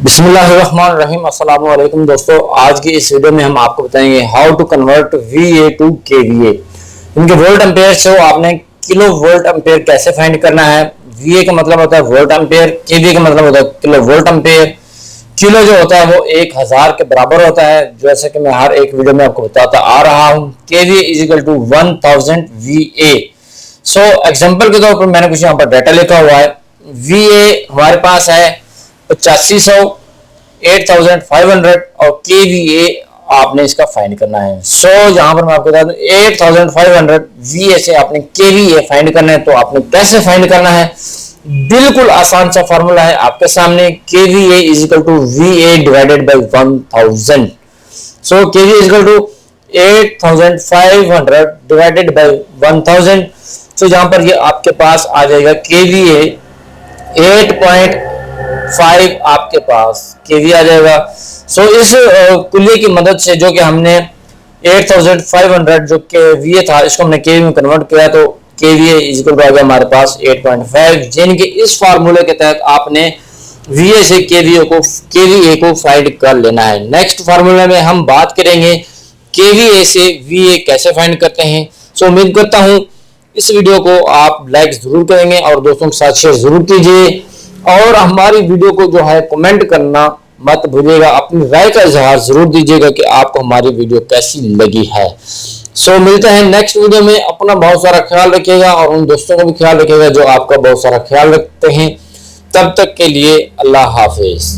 बिस्मिल्लाहिर्रहमानिर्रहीम। अस्सलाम वालेकुम दोस्तों, आज की इस वीडियो में हम आपको बताएंगे how to convert VA to KVA। इनके वोल्ट एम्पेयर से आपने किलो वोल्ट एम्पेयर कैसे फाइंड करना है। VA का मतलब होता है वोल्ट एम्पेयर, KVA का मतलब होता है किलो वोल्ट एम्पेयर। किलो जो होता है वो 1000 के बराबर होता है, जैसे कि मैं हर एक वीडियो में आपको बताता आ रहा हूँ। KVA is equal to 1000 VA। So example के तौर पर मैंने कुछ यहाँ पर डाटा लिखा हुआ है। VA हमारे पास है 8500, 8500 और KVA आपने इसका फाइंड करना है। सो यहाँ पर मैं आपको बता दूं 8500 VA से आपने KVA फाइंड करना है। तो आपने कैसे फाइंड करना है, बिल्कुल आसान सा फॉर्मूला है आपके सामने। KVA is equal to VA divided by 1000। So KVA is equal to 8500 divided by 1000। तो यहाँ पर ये आपके पास आ जाएगा KVA 8.5 आपके पास KVA आ जाएगा। सो इस कुल्ले की मदद से जो कि हमने 8500 जो KVA था इसको हमने KVA में कन्वर्ट किया, तो KVA इज इक्वल टू आ गया हमारे पास 8.5। यानी कि इस फार्मूले के तहत आपने VA से KVA को फाइंड कर लेना है। नेक्स्ट फार्मूले में हम बात करेंगे KVA से VA कैसे फाइंड करते हैं। सो उम्मीद करता हूँ इस वीडियो को आप लाइक जरूर करेंगे और दोस्तों के साथ शेयर जरूर कीजिए, और हमारी वीडियो को जो है कमेंट करना मत भूलिएगा। अपनी राय का इजहार जरूर दीजिएगा कि आपको हमारी वीडियो कैसी लगी है। सो मिलते हैं नेक्स्ट वीडियो में। अपना बहुत सारा ख्याल रखिएगा और उन दोस्तों का भी ख्याल रखिएगा जो आपका बहुत सारा ख्याल रखते हैं। तब तक के लिए अल्लाह हाफिज।